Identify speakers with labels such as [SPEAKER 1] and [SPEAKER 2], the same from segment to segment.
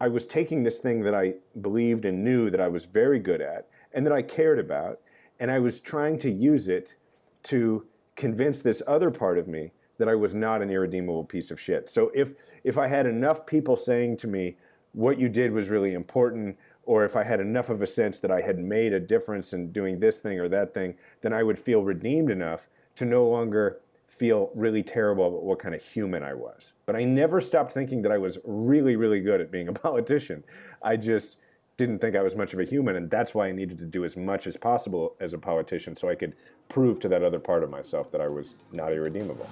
[SPEAKER 1] I was taking this thing that I believed and knew that I was very good at and that I cared about, and I was trying to use it to convince this other part of me that I was not an irredeemable piece of shit. So if I had enough people saying to me, what you did was really important, or if I had enough of a sense that I had made a difference in doing this thing or that thing, then I would feel redeemed enough to no longer feel really terrible about what kind of human I was. But I never stopped thinking that I was really, really good at being a politician. I just didn't think I was much of a human, and that's why I needed to do as much as possible as a politician so I could prove to that other part of myself that I was not irredeemable.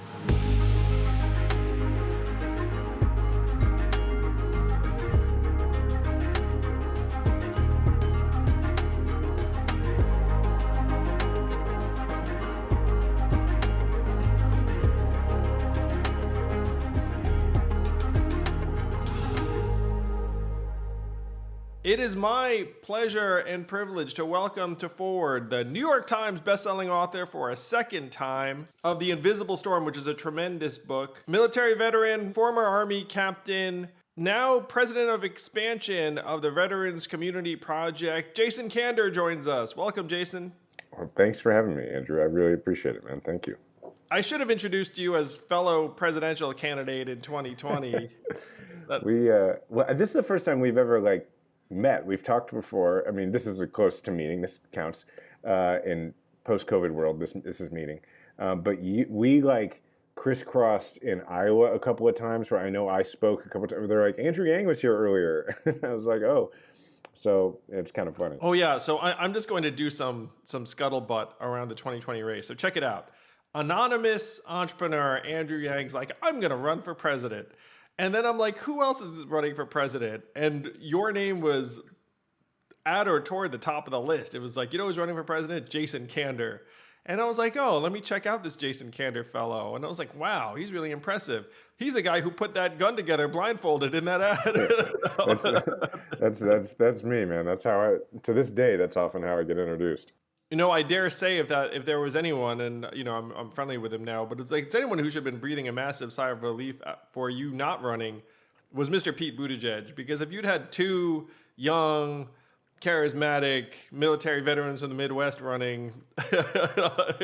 [SPEAKER 2] It is my pleasure and privilege to welcome to Forward the New York Times bestselling author for a second time of The Invisible Storm, which is a tremendous book. Military veteran, former Army captain, now president of expansion of the Veterans Community Project. Jason Kander joins us. Welcome, Jason.
[SPEAKER 1] Well, thanks for having me, Andrew. I really appreciate it, man. Thank you.
[SPEAKER 2] I should have introduced you as fellow presidential candidate in 2020.
[SPEAKER 1] Well, this is the first time we've ever met. We've talked before. I mean, this is close to meeting. This counts in post-COVID world. This is meeting. But we crisscrossed in Iowa a couple of times where I know I spoke a couple of times. They're like, Andrew Yang was here earlier. I was like, oh. So it's kind of funny.
[SPEAKER 2] Oh, yeah. So I'm just going to do some scuttlebutt around the 2020 race. So check it out. Anonymous entrepreneur Andrew Yang's like, I'm going to run for president. And then I'm like, who else is running for president? And your name was at or toward the top of the list. It was like, who's running for president? Jason Kander. And I was like, oh, let me check out this Jason Kander fellow. And I was like, wow, he's really impressive. He's the guy who put that gun together blindfolded in that
[SPEAKER 1] ad. That's me, man. That's how to this day, that's often how I get introduced.
[SPEAKER 2] I dare say if there was anyone, and I'm friendly with him now, but it's anyone who should have been breathing a massive sigh of relief for you not running was Mr. Pete Buttigieg. Because if you'd had two young, charismatic military veterans from the Midwest running,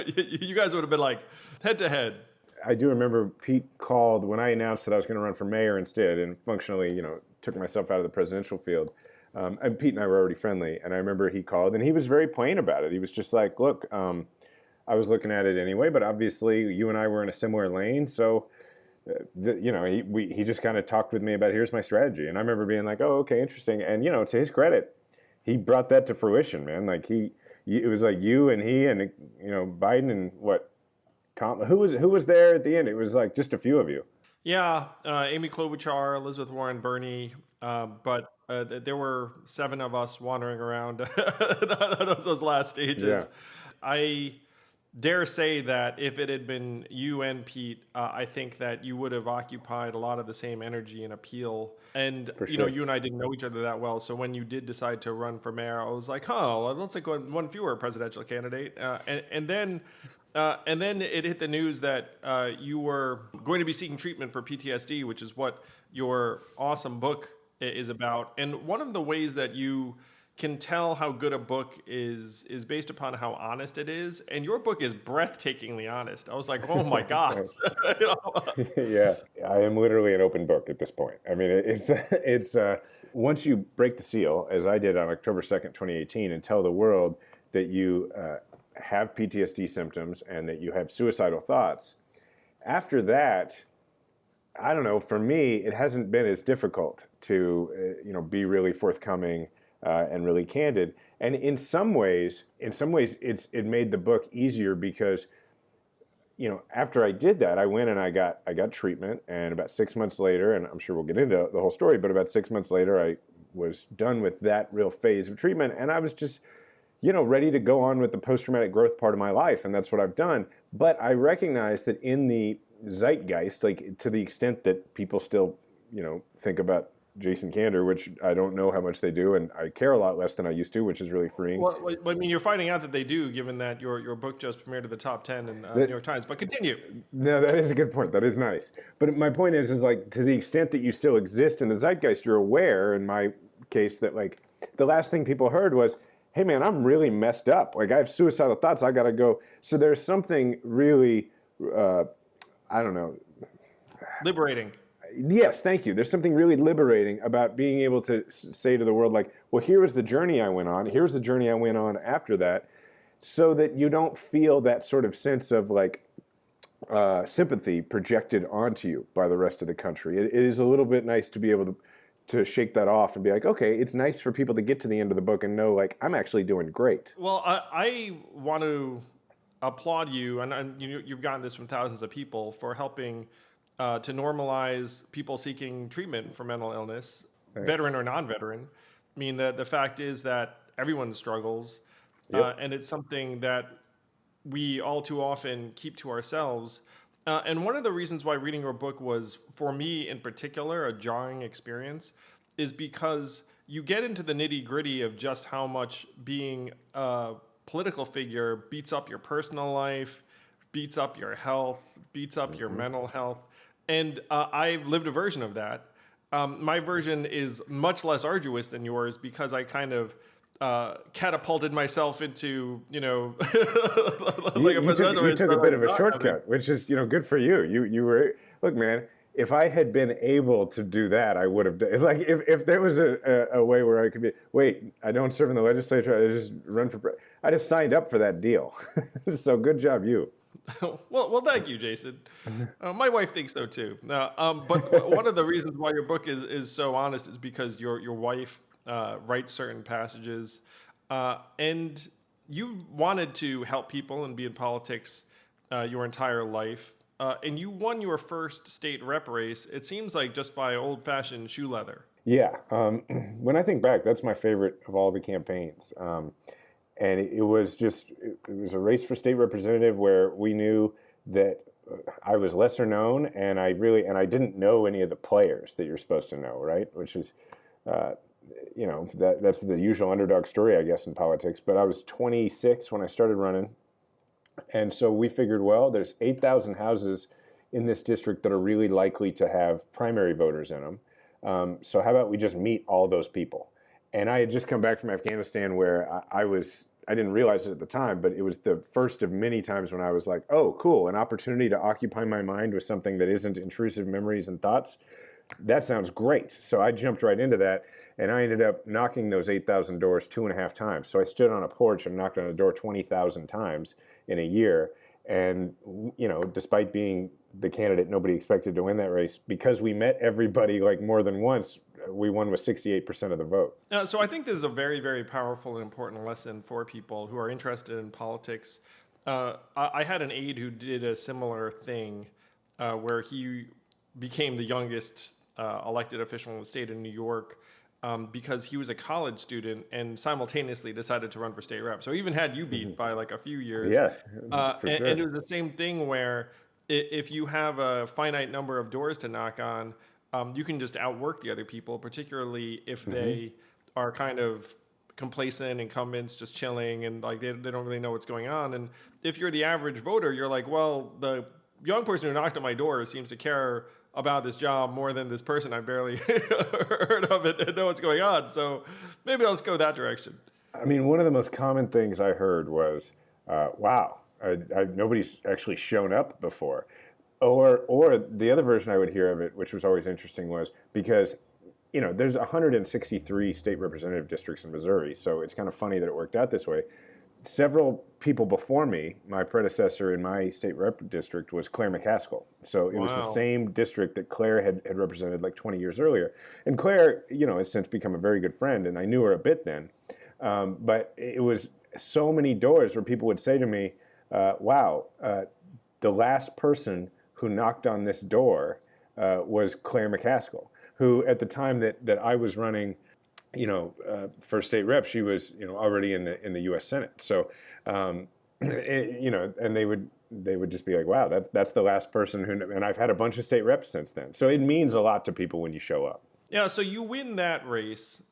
[SPEAKER 2] you guys would have been like head to head.
[SPEAKER 1] I do remember Pete called when I announced that I was going to run for mayor instead, and functionally, took myself out of the presidential field. And Pete and I were already friendly, and I remember he called, and he was very plain about it. He was just like, look, I was looking at it anyway, but obviously you and I were in a similar lane, so, he just kind of talked with me about, here's my strategy. And I remember being like, oh, okay, interesting. And, to his credit, he brought that to fruition, man. It was like you and he and, Biden and who was there at the end? It was like just a few of you.
[SPEAKER 2] Yeah, Amy Klobuchar, Elizabeth Warren, Bernie, but there were 7 of us wandering around those last stages.
[SPEAKER 1] Yeah.
[SPEAKER 2] I dare say that if it had been you and Pete, I think that you would have occupied a lot of the same energy and appeal. And,
[SPEAKER 1] sure.
[SPEAKER 2] You and I didn't know each other that well. So when you did decide to run for mayor, I was like, well, it looks like one fewer presidential candidate. And then it hit the news that you were going to be seeking treatment for PTSD, which is what your awesome book is about. And one of the ways that you can tell how good a book is based upon how honest it is. And your book is breathtakingly honest. I was like, oh my gosh.
[SPEAKER 1] Yeah, I am literally an open book at this point. I mean, it's once you break the seal, as I did on October 2nd, 2018, and tell the world that you have PTSD symptoms and that you have suicidal thoughts, after that, I don't know, for me, it hasn't been as difficult to, be really forthcoming and really candid. And in some ways, it made the book easier because, after I did that, I went and I got treatment, and about 6 months later, and I'm sure we'll get into the whole story, but about 6 months later, I was done with that real phase of treatment, and I was just, ready to go on with the post-traumatic growth part of my life, and that's what I've done. But I recognize that in the zeitgeist, to the extent that people still, think about Jason Kander, which I don't know how much they do, and I care a lot less than I used to, which is really freeing.
[SPEAKER 2] Well, I mean, you're finding out that they do, given that your book just premiered at the top 10 in New
[SPEAKER 1] That
[SPEAKER 2] York Times. But continue.
[SPEAKER 1] No, that is a good point. That is nice. But my point is like to the extent that you still exist in the zeitgeist, you're aware, in my case, that like the last thing people heard was, "Hey, man, I'm really messed up. Like I have suicidal thoughts. I gotta go." So there's something really, I don't know.
[SPEAKER 2] Liberating.
[SPEAKER 1] Yes, thank you. There's something really liberating about being able to say to the world, like, "Well, here was the journey I went on. Here's the journey I went on after that," so that you don't feel that sort of sense of like sympathy projected onto you by the rest of the country. It is a little bit nice to be able to shake that off and be like, okay, it's nice for people to get to the end of the book and know like I'm actually doing great.
[SPEAKER 2] Well, I want to applaud you, and you've gotten this from thousands of people, for helping to normalize people seeking treatment for mental illness,
[SPEAKER 1] Thanks.
[SPEAKER 2] veteran or non-veteran. I mean, the fact is that everyone struggles,
[SPEAKER 1] Yep.
[SPEAKER 2] and it's something that we all too often keep to ourselves. And one of the reasons why reading your book was, for me in particular, a jarring experience is because you get into the nitty gritty of just how much being a political figure beats up your personal life, beats up your health, beats up your mental health. And I've lived a version of that. My version is much less arduous than yours because I kind of catapulted myself into, like
[SPEAKER 1] You took a bit of a shortcut, which is good for you. You were look, man. If I had been able to do that, I would have done. Like if there was a way where I could be. Wait, I don't serve in the legislature. I just run for. I just signed up for that deal. So good job, you.
[SPEAKER 2] Well, thank you, Jason. My wife thinks so too. But one of the reasons why your book is so honest is because your wife writes certain passages, and you've wanted to help people and be in politics your entire life, and you won your first state rep race. It seems like just by old-fashioned shoe leather.
[SPEAKER 1] Yeah. When I think back, that's my favorite of all the campaigns. And it was a race for state representative where we knew that I was lesser known, and I didn't know any of the players that you're supposed to know, right? Which is, that's the usual underdog story, I guess, in politics. But I was 26 when I started running, and so we figured, well, there's 8,000 houses in this district that are really likely to have primary voters in them. So how about we just meet all those people? And I had just come back from Afghanistan where I didn't realize it at the time, but it was the first of many times when I was like, oh, cool, an opportunity to occupy my mind with something that isn't intrusive memories and thoughts. That sounds great. So I jumped right into that, and I ended up knocking those 8,000 doors 2.5 times. So I stood on a porch and knocked on a door 20,000 times in a year. And, despite being the candidate nobody expected to win that race, because we met everybody like more than once, we won with 68% of the vote.
[SPEAKER 2] So I think this is a very, very powerful and important lesson for people who are interested in politics. I had an aide who did a similar thing where he became the youngest elected official in the state of New York because he was a college student and simultaneously decided to run for state rep. So he even had you beat by like a few years.
[SPEAKER 1] Yeah, for sure.
[SPEAKER 2] And it was the same thing where if you have a finite number of doors to knock on, you can just outwork the other people, particularly if they are kind of complacent incumbents, just chilling, and like they don't really know what's going on. And if you're the average voter, you're like, well, the young person who knocked on my door seems to care about this job more than this person I barely heard of it and know what's going on. So maybe I'll just go that direction.
[SPEAKER 1] I mean, one of the most common things I heard was, wow, nobody's actually shown up before. Or the other version I would hear of it, which was always interesting, was because, there's 163 state representative districts in Missouri, so it's kind of funny that it worked out this way. Several people before me, my predecessor in my state rep district was Claire McCaskill. So it was the same district that Claire had represented like 20 years earlier. And Claire, has since become a very good friend, and I knew her a bit then. But it was so many doors where people would say to me, wow, the last person who knocked on this door was Claire McCaskill, who at the time that I was running, for state rep, she was, already in the U.S. Senate. So, and they would just be like, wow, that's the last person who, and I've had a bunch of state reps since then. So it means a lot to people when you show up.
[SPEAKER 2] Yeah, so you win that race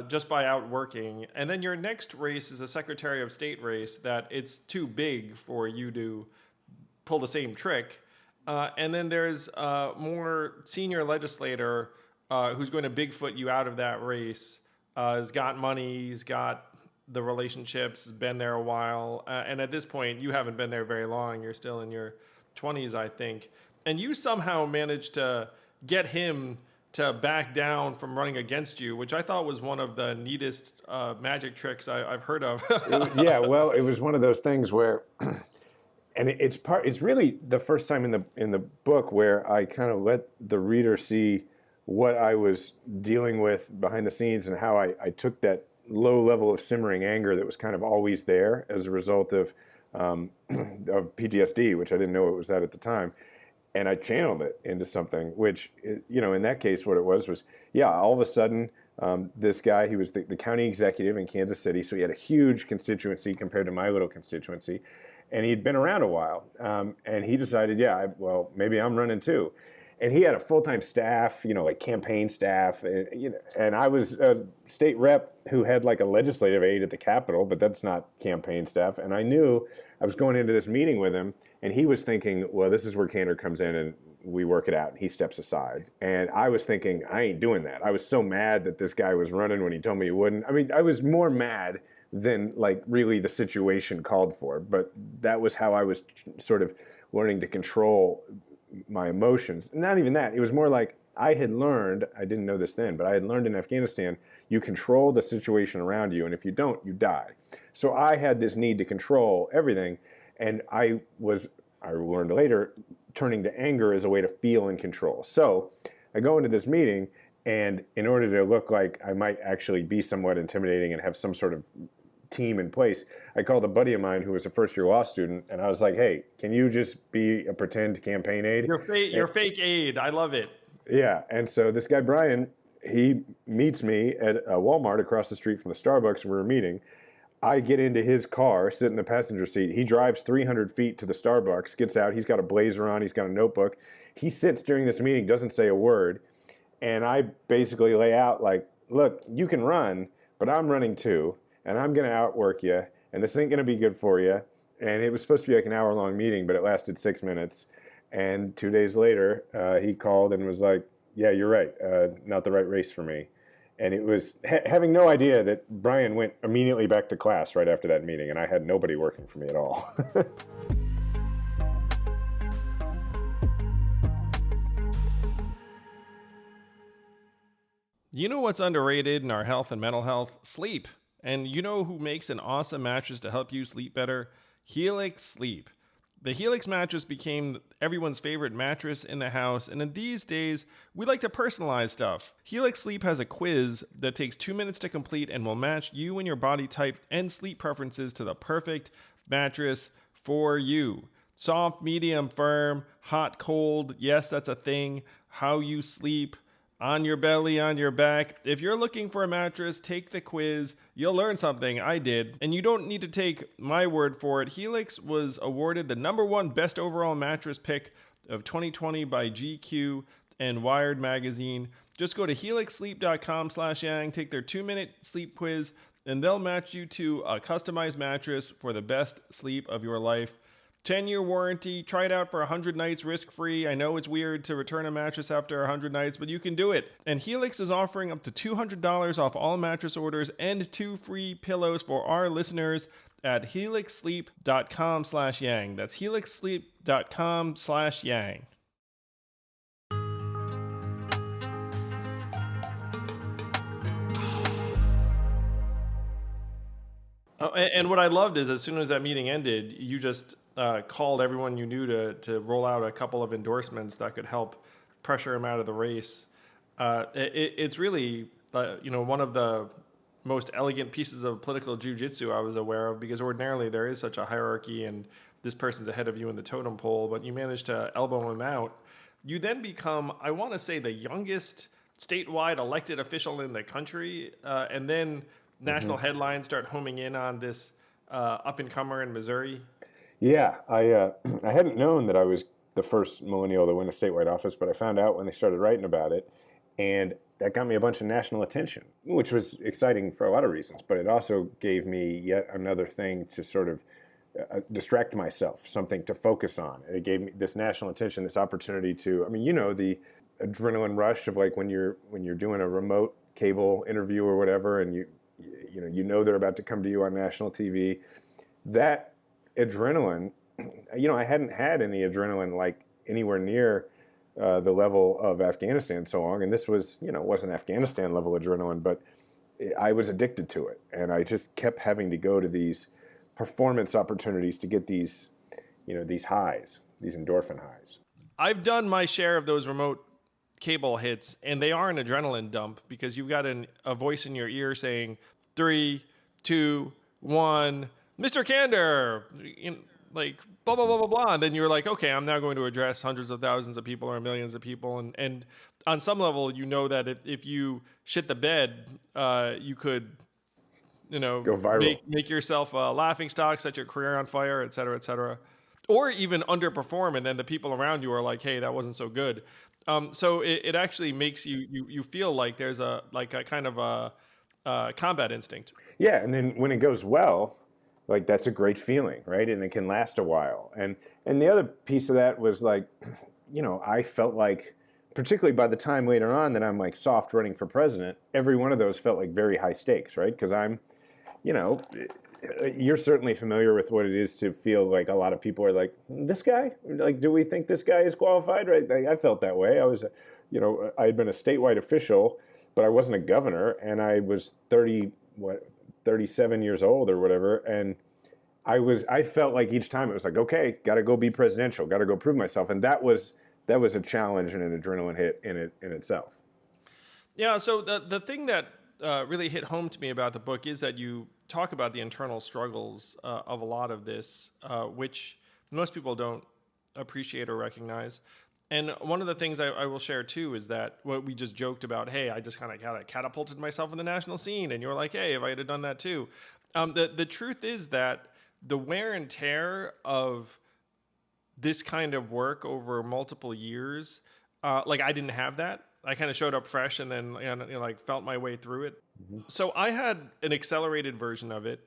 [SPEAKER 2] just by outworking, and then your next race is a Secretary of State race that it's too big for you to pull the same trick. And then there's a more senior legislator who's going to Bigfoot you out of that race. Has got money, he's got the relationships, has been there a while. And at this point, you haven't been there very long. You're still in your 20s, I think. And you somehow managed to get him to back down from running against you, which I thought was one of the neatest magic tricks I've heard of.
[SPEAKER 1] Yeah, well, it was one of those things where, and it's really the first time in the book where I kind of let the reader see what I was dealing with behind the scenes and how I took that low level of simmering anger that was kind of always there as a result of of PTSD, which I didn't know it was at the time, and I channeled it into something. Which, in that case, what it was, yeah, all of a sudden, this guy, he was the county executive in Kansas City, so he had a huge constituency compared to my little constituency, and he'd been around a while, and he decided, yeah, well, maybe I'm running too. And he had a full-time staff, like campaign staff, and I was a state rep who had like a legislative aide at the Capitol, but that's not campaign staff. And I knew I was going into this meeting with him, and he was thinking, well, this is where Kander comes in and we work it out, and he steps aside. And I was thinking, I ain't doing that. I was so mad that this guy was running when he told me he wouldn't. I mean, I was more mad than like really the situation called for, but that was how I was sort of learning to control my emotions. Not even that. It was more like I had learned, I didn't know this then, but I had learned in Afghanistan, you control the situation around you, and if you don't, you die. So I had this need to control everything, and I learned later, turning to anger as a way to feel in control. So I go into this meeting, and in order to look like I might actually be somewhat intimidating and have some sort of team in place, I called a buddy of mine who was a first-year law student, and I was like, hey, can you just be a pretend campaign aide?
[SPEAKER 2] Your fake aide. I love it.
[SPEAKER 1] Yeah, and so this guy, Brian, he meets me at a Walmart across the street from the Starbucks, and we're meeting. I get into his car, sit in the passenger seat. He drives 300 feet to the Starbucks, gets out. He's got a blazer on. He's got a notebook. He sits during this meeting, doesn't say a word, and I basically lay out like, look, you can run, but I'm running too, and I'm going to outwork you, and this ain't going to be good for you. And it was supposed to be like an hour-long meeting, but it lasted 6 minutes. And 2 days later, he called and was like, yeah, you're right, not the right race for me. And it was having no idea that Brian went immediately back to class right after that meeting, and I had nobody working for me at all.
[SPEAKER 2] You know what's underrated in our health and mental health? Sleep. And you know who makes an awesome mattress to help you sleep better? Helix Sleep. The Helix mattress became everyone's favorite mattress in the house, and in these days, we like to personalize stuff. Helix Sleep has a quiz that takes 2 minutes to complete and will match you and your body type and sleep preferences to the perfect mattress for you. Soft, medium, firm, hot, cold, yes, that's a thing. How you sleep, on your belly, on your back. If you're looking for a mattress, take the quiz. You'll learn something. I did. And you don't need to take my word for it. Helix was awarded the #1 best overall mattress pick of 2020 by GQ and Wired magazine. Just go to helixsleep.com/yang, take their 2-minute sleep quiz, and they'll match you to a customized mattress for the best sleep of your life. 10-year warranty. Try it out for 100 nights risk-free. I know it's weird to return a mattress after 100 nights, but you can do it. And Helix is offering up to $200 off all mattress orders and 2 free pillows for our listeners at helixsleep.com/yang. That's helixsleep.com/yang. And what I loved is as soon as that meeting ended, you just called everyone you knew to roll out a couple of endorsements that could help pressure him out of the race. It's really one of the most elegant pieces of political jiu-jitsu I was aware of, because ordinarily there is such a hierarchy and this person's ahead of you in the totem pole, but you managed to elbow him out. You then become, I want to say, the youngest statewide elected official in the country, and then national headlines start homing in on this up-and-comer in Missouri.
[SPEAKER 1] Yeah, I hadn't known that I was the first millennial to win a statewide office, but I found out when they started writing about it. And that got me a bunch of national attention, which was exciting for a lot of reasons. But it also gave me yet another thing to sort of distract myself, something to focus on. And it gave me this national attention, this opportunity to, I mean, the adrenaline rush of like when you're doing a remote cable interview or whatever, and you know they're about to come to you on national TV. That adrenaline, I hadn't had any adrenaline like anywhere near the level of Afghanistan so long, and this was, wasn't Afghanistan level adrenaline, but I was addicted to it, and I just kept having to go to these performance opportunities to get these, these highs, these endorphin highs.
[SPEAKER 2] I've done my share of those remote cable hits, and they are an adrenaline dump because you've got a voice in your ear saying 3, 2, 1, Mr. Kander, like blah blah blah blah blah, and then you're like, okay, I'm now going to address hundreds of thousands of people or millions of people, and on some level, that if you shit the bed, you could,
[SPEAKER 1] go viral,
[SPEAKER 2] make yourself a laughing stock, set your career on fire, et cetera, et cetera, or even underperform, and then the people around you are like, hey, that wasn't so good. So it actually makes you feel like there's a kind of a combat instinct.
[SPEAKER 1] Yeah, and then when it goes well, like that's a great feeling, right? And it can last a while. And the other piece of that was like, I felt like, particularly by the time later on that I'm like soft running for president, every one of those felt like very high stakes, right? Because I'm, you're certainly familiar with what it is to feel like a lot of people are like, this guy, like, do we think this guy is qualified? Right? I felt that way. I was, I had been a statewide official, but I wasn't a governor, and I was 37 years old or whatever, and I felt like each time it was like, okay, got to go be presidential, got to go prove myself, and that was a challenge and an adrenaline hit in itself.
[SPEAKER 2] Yeah. So the thing that really hit home to me about the book is that you talk about the internal struggles of a lot of this, which most people don't appreciate or recognize. And one of the things I will share too is that what we just joked about, hey, I just kind of catapulted myself in the national scene, and you're like, hey, if I had done that too. The truth is that the wear and tear of this kind of work over multiple years, like I didn't have that. I kind of showed up fresh and then felt my way through it. Mm-hmm. So I had an accelerated version of it.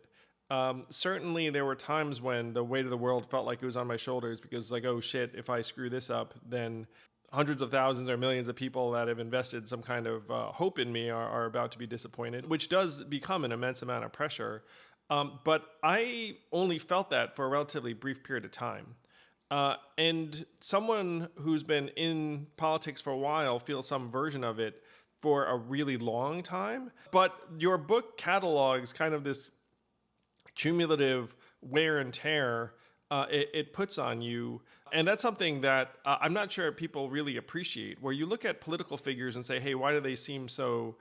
[SPEAKER 2] Certainly there were times when the weight of the world felt like it was on my shoulders because like, oh shit, if I screw this up, then hundreds of thousands or millions of people that have invested some kind of hope in me are about to be disappointed, which does become an immense amount of pressure. But I only felt that for a relatively brief period of time. And someone who's been in politics for a while feels some version of it for a really long time. But your book catalogs kind of this cumulative wear and tear it puts on you. And that's something that I'm not sure people really appreciate, where you look at political figures and say, hey, why do they seem so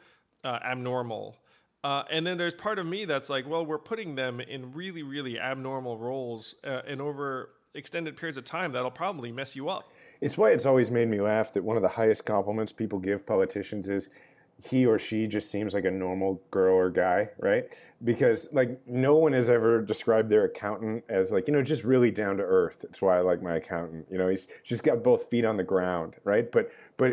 [SPEAKER 2] abnormal? And then there's part of me that's like, well, we're putting them in really, really abnormal roles and over extended periods of time that'll probably mess you up.
[SPEAKER 1] It's why it's always made me laugh that one of the highest compliments people give politicians is he or she just seems like a normal girl or guy, right? Because like no one has ever described their accountant as like, just really down to earth. It's why I like my accountant. She's got both feet on the ground, right? But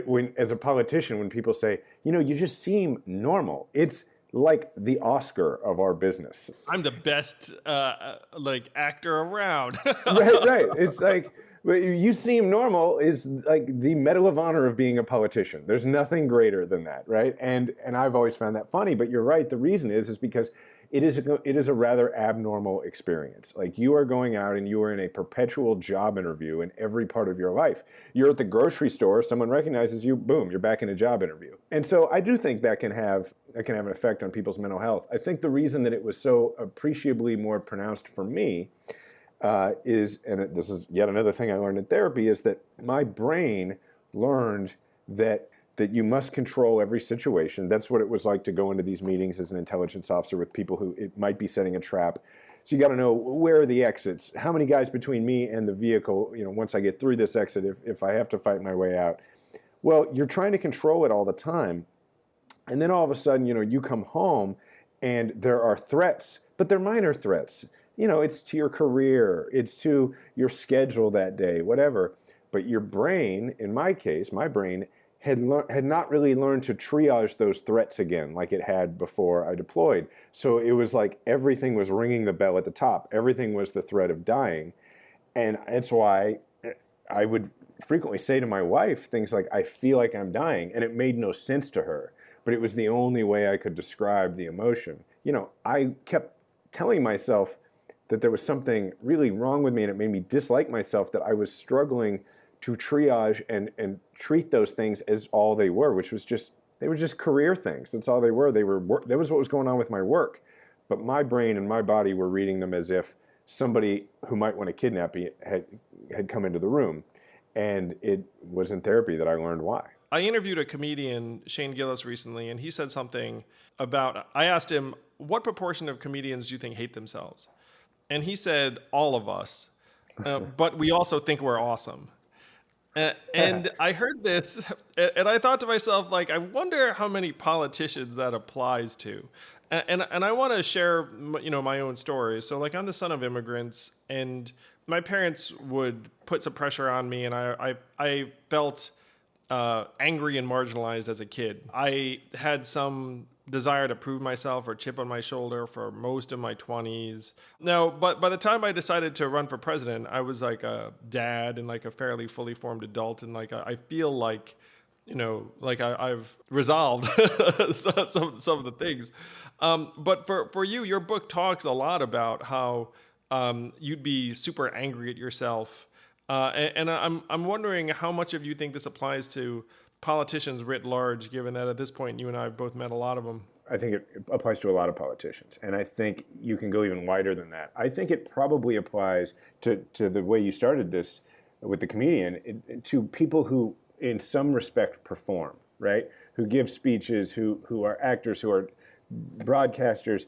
[SPEAKER 1] when as a politician, when people say, you just seem normal, it's like the Oscar of our business.
[SPEAKER 2] I'm the best actor around.
[SPEAKER 1] Right. It's like, you seem normal is like the Medal of Honor of being a politician. There's nothing greater than that, right? And I've always found that funny, but you're right. The reason is because it is a rather abnormal experience. Like you are going out and you are in a perpetual job interview in every part of your life. You're at the grocery store, someone recognizes you, boom, you're back in a job interview. And so I do think that can have an effect on people's mental health. I think the reason that it was so appreciably more pronounced for me is, and this is yet another thing I learned in therapy, is that my brain learned that you must control every situation. That's what it was like to go into these meetings as an intelligence officer with people who it might be setting a trap. So you got to know, where are the exits? How many guys between me and the vehicle, once I get through this exit, if I have to fight my way out? Well, you're trying to control it all the time. And then all of a sudden, you come home and there are threats, but they're minor threats. It's to your career, it's to your schedule that day, whatever. But your brain, in my case, my brain had not really learned to triage those threats again like it had before I deployed. So it was like everything was ringing the bell at the top. Everything was the threat of dying. And that's why I would frequently say to my wife things like, I feel like I'm dying. And it made no sense to her, but it was the only way I could describe the emotion. I kept telling myself that there was something really wrong with me, and it made me dislike myself, that I was struggling to triage and treat those things as all they were, which was just, they were just career things. That's all they were. That was what was going on with my work. But my brain and my body were reading them as if somebody who might want to kidnap me had come into the room. And it was in therapy that I learned why.
[SPEAKER 2] I interviewed a comedian, Shane Gillis, recently, and he said something about, I asked him, what proportion of comedians do you think hate themselves? And he said, all of us. But we also think we're awesome. And I heard this, and I thought to myself, like, I wonder how many politicians that applies to. And I want to share, my own story. So, like, I'm the son of immigrants, and my parents would put some pressure on me, and I felt angry and marginalized as a kid. I had some desire to prove myself or chip on my shoulder for most of my 20s. Now, but by the time I decided to run for president, I was like a dad and like a fairly fully formed adult. And like, I feel like, like I've resolved some of the things. But for you, your book talks a lot about how you'd be super angry at yourself. And I'm wondering how much of you think this applies to politicians writ large, given that at this point you and I have both met a lot of them.
[SPEAKER 1] I think it applies to a lot of politicians. And I think you can go even wider than that. I think it probably applies to the way you started this with the comedian, to people who, in some respect, perform, right? Who give speeches, who are actors, who are broadcasters.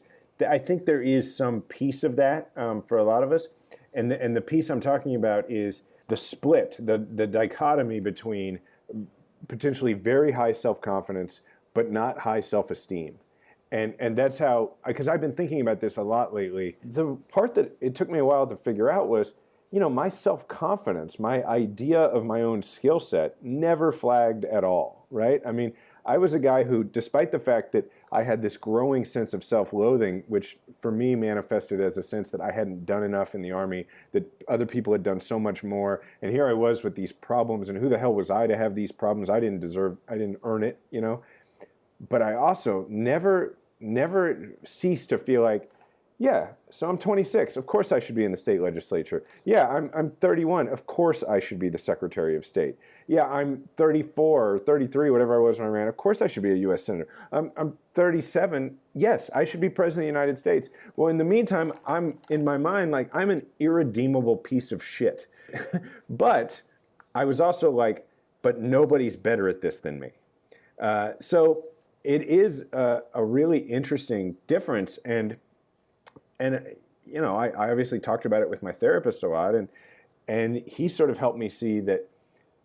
[SPEAKER 1] I think there is some piece of that for a lot of us. And the piece I'm talking about is the split, the dichotomy between potentially very high self-confidence, but not high self-esteem. And that's how, because I've been thinking about this a lot lately. The part that it took me a while to figure out was, my self-confidence, my idea of my own skill set never flagged at all, right? I mean, I was a guy who, despite the fact that I had this growing sense of self-loathing, which for me manifested as a sense that I hadn't done enough in the Army, that other people had done so much more, and here I was with these problems, and who the hell was I to have these problems? I didn't earn it, But I also never ceased to feel like, yeah, so I'm 26. Of course I should be in the state legislature. Yeah, I'm 31. Of course I should be the Secretary of State. Yeah, I'm 34 or 33, whatever I was when I ran. Of course I should be a U.S. Senator. I'm 37. Yes, I should be President of the United States. Well, in the meantime, I'm, in my mind, like, I'm an irredeemable piece of shit. But I was also like, but nobody's better at this than me. So it is a really interesting difference. And I obviously talked about it with my therapist a lot, and he sort of helped me see that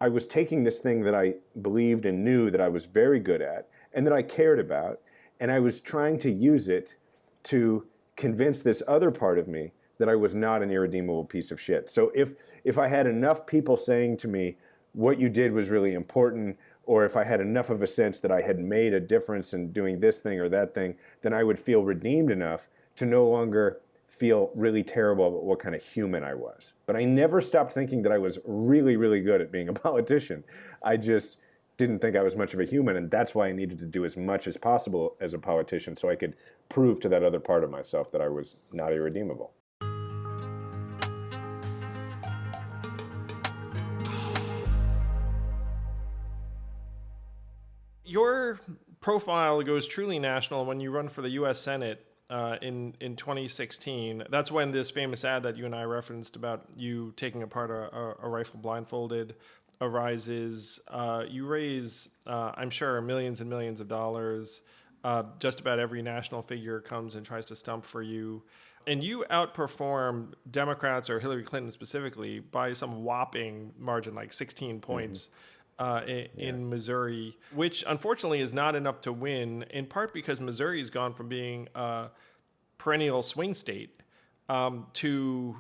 [SPEAKER 1] I was taking this thing that I believed and knew that I was very good at and that I cared about, and I was trying to use it to convince this other part of me that I was not an irredeemable piece of shit. So if I had enough people saying to me, what you did was really important, or if I had enough of a sense that I had made a difference in doing this thing or that thing, then I would feel redeemed enough to no longer feel really terrible about what kind of human I was. But I never stopped thinking that I was really, really good at being a politician. I just didn't think I was much of a human, and that's why I needed to do as much as possible as a politician so I could prove to that other part of myself that I was not irredeemable.
[SPEAKER 2] Your profile goes truly national when you run for the U.S. Senate in 2016. That's when this famous ad that you and I referenced about you taking apart a rifle blindfolded arises. You raise, I'm sure, millions and millions of dollars. Just about every national figure comes and tries to stump for you. And you outperform Democrats, or Hillary Clinton specifically, by some whopping margin, like 16 points. In Missouri, which unfortunately is not enough to win, in part because Missouri has gone from being a perennial swing state to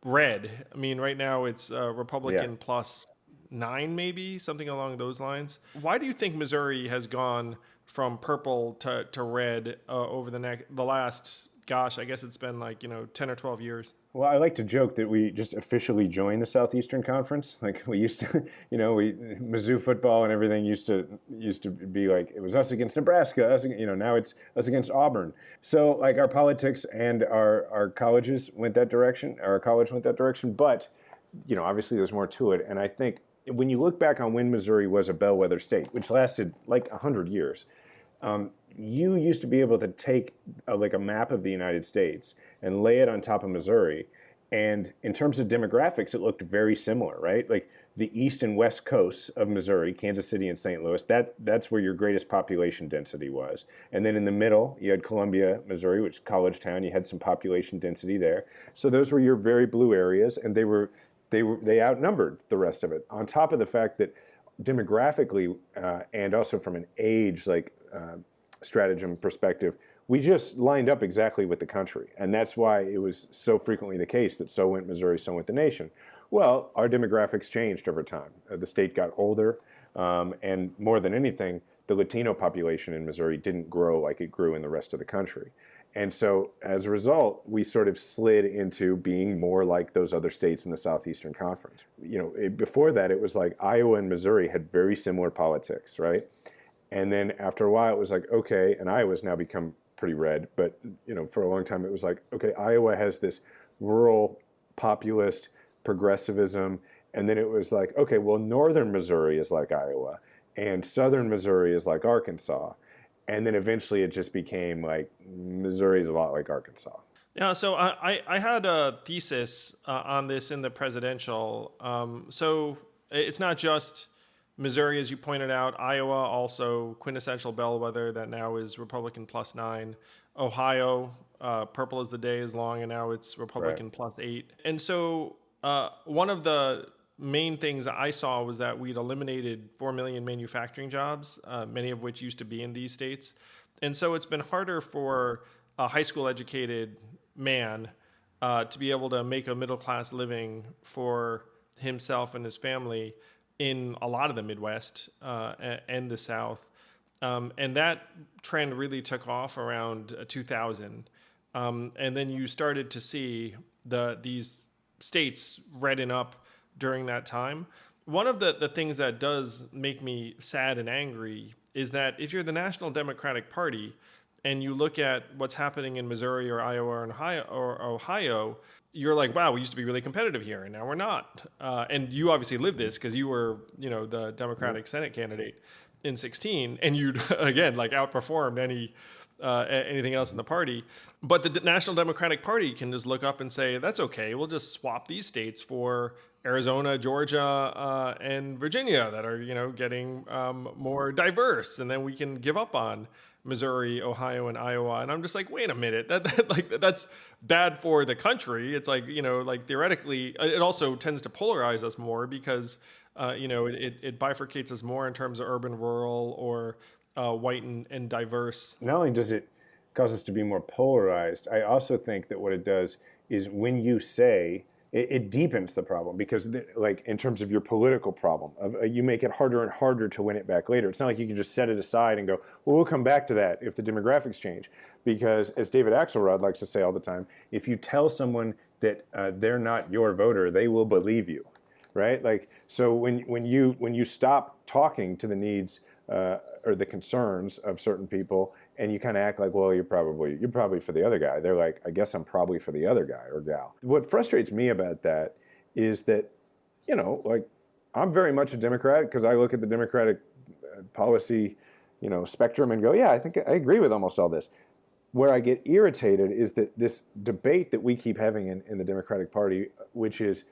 [SPEAKER 2] red. I mean, right now it's Republican plus 9, maybe something along those lines. Why do you think Missouri has gone from purple to red over the last, gosh, I guess it's been like 10 or 12 years?
[SPEAKER 1] Well, I like to joke that we just officially joined the Southeastern Conference. Like we used to, Mizzou football and everything used to be like it was us against Nebraska. Now it's us against Auburn. So like our politics and our colleges went that direction. Our college went that direction. But obviously there's more to it. And I think when you look back on when Missouri was a bellwether state, which lasted like 100 years, you used to be able to take like a map of the United States and lay it on top of Missouri. And in terms of demographics, it looked very similar, right? Like the east and west coasts of Missouri, Kansas City and St. Louis, that's where your greatest population density was. And then in the middle, you had Columbia, Missouri, which is college town. You had some population density there. So those were your very blue areas, and they outnumbered the rest of it. On top of the fact that demographically and also from an age stratagem perspective, we just lined up exactly with the country. And that's why it was so frequently the case that so went Missouri, so went the nation. Well, our demographics changed over time. The state got older, and more than anything, the Latino population in Missouri didn't grow like it grew in the rest of the country. And so as a result, we sort of slid into being more like those other states in the Southeastern Conference. Before that, it was like Iowa and Missouri had very similar politics, right? And then after a while, it was like, okay, and Iowa's now become pretty red, but for a long time, it was like, okay, Iowa has this rural populist progressivism, and then it was like, okay, well, northern Missouri is like Iowa, and southern Missouri is like Arkansas. And then eventually it just became like Missouri is a lot like Arkansas.
[SPEAKER 2] Yeah, so I had a thesis on this in the presidential. So it's not just Missouri, as you pointed out. Iowa, also quintessential bellwether that now is Republican +9. Ohio, purple as the day is long, and now it's Republican +8. And so one of the main things I saw was that we'd eliminated 4 million manufacturing jobs, many of which used to be in these states. And so it's been harder for a high school educated man to be able to make a middle class living for himself and his family in a lot of the Midwest and the South. And that trend really took off around 2000. And then you started to see these states redden up during that time. One of the things that does make me sad and angry is that if you're the National Democratic Party and you look at what's happening in Missouri or Iowa or Ohio, you're like, wow, we used to be really competitive here, and now we're not. And you obviously lived this because you were, the Democratic Senate candidate in 2016, and you'd again outperformed anything else in the party. But the National Democratic Party can just look up and say, that's okay, we'll just swap these states for Arizona, Georgia, and Virginia that are, getting more diverse, and then we can give up on Missouri, Ohio, and Iowa. And I'm just like, wait a minute, that's bad for the country. It's like, theoretically, it also tends to polarize us more because, it bifurcates us more in terms of urban, rural, or white and diverse.
[SPEAKER 1] Not only does it cause us to be more polarized, I also think that what it does is when you say, it deepens the problem because in terms of your political problem, you make it harder and harder to win it back later. It's not like you can just set it aside and go, well, we'll come back to that if the demographics change. Because as David Axelrod likes to say all the time, if you tell someone that they're not your voter, they will believe you, right? So when you stop talking to the needs or the concerns of certain people, and you kind of act like, well, you're probably for the other guy. They're like, I guess I'm probably for the other guy or gal. What frustrates me about that is that, I'm very much a Democrat because I look at the Democratic policy, spectrum and go, yeah, I think I agree with almost all this. Where I get irritated is that this debate that we keep having in the Democratic Party, which is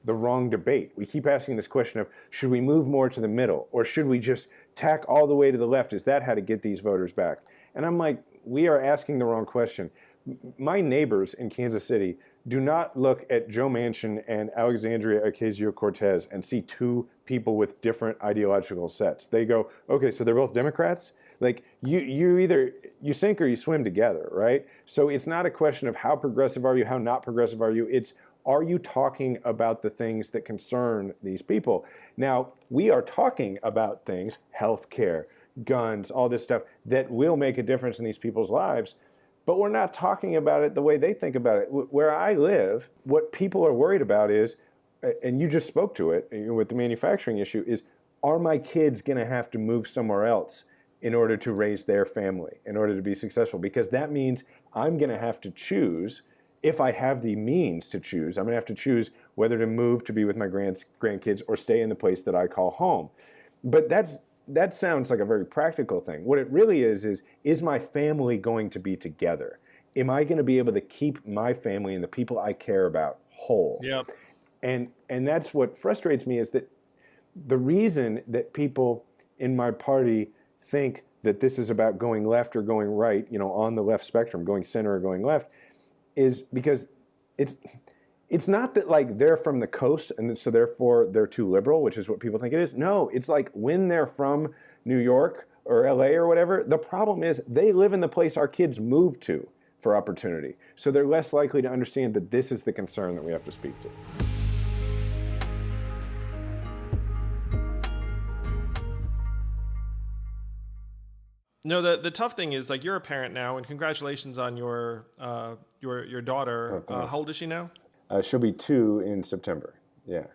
[SPEAKER 1] the wrong debate. We keep asking this question of, should we move more to the middle or should we just tack all the way to the left? Is that how to get these voters back? And I'm like, we are asking the wrong question. My neighbors in Kansas City do not look at Joe Manchin and Alexandria Ocasio-Cortez and see two people with different ideological sets. They go, okay, so they're both Democrats? You either you sink or you swim together, right? So it's not a question of how progressive are you, how not progressive are you. It's Are you talking about the things that concern these people? Now, we are talking about things, healthcare, guns, all this stuff that will make a difference in these people's lives, but we're not talking about it the way they think about it. Where I live, what people are worried about is, and you just spoke to it with the manufacturing issue, is are my kids going to have to move somewhere else in order to raise their family, in order to be successful? Because that means I'm going to have to choose, if I have the means to choose, I'm going to have to choose whether to move to be with my grandkids or stay in the place that I call home. But that sounds like a very practical thing. What it really is my family going to be together? Am I going to be able to keep my family and the people I care about whole?
[SPEAKER 2] Yep.
[SPEAKER 1] And that's what frustrates me, is that the reason that people in my party think that this is about going left or going right, on the left spectrum, going center or going left, is because it's not that like they're from the coast and so therefore they're too liberal, which is what people think it is. No, it's like when they're from New York or LA or whatever, the problem is they live in the place our kids move to for opportunity. So they're less likely to understand that this is the concern that we have to speak to.
[SPEAKER 2] No, the tough thing is, like, you're a parent now, and congratulations on your daughter. How old is she now?
[SPEAKER 1] She'll be 2 in September. Yeah.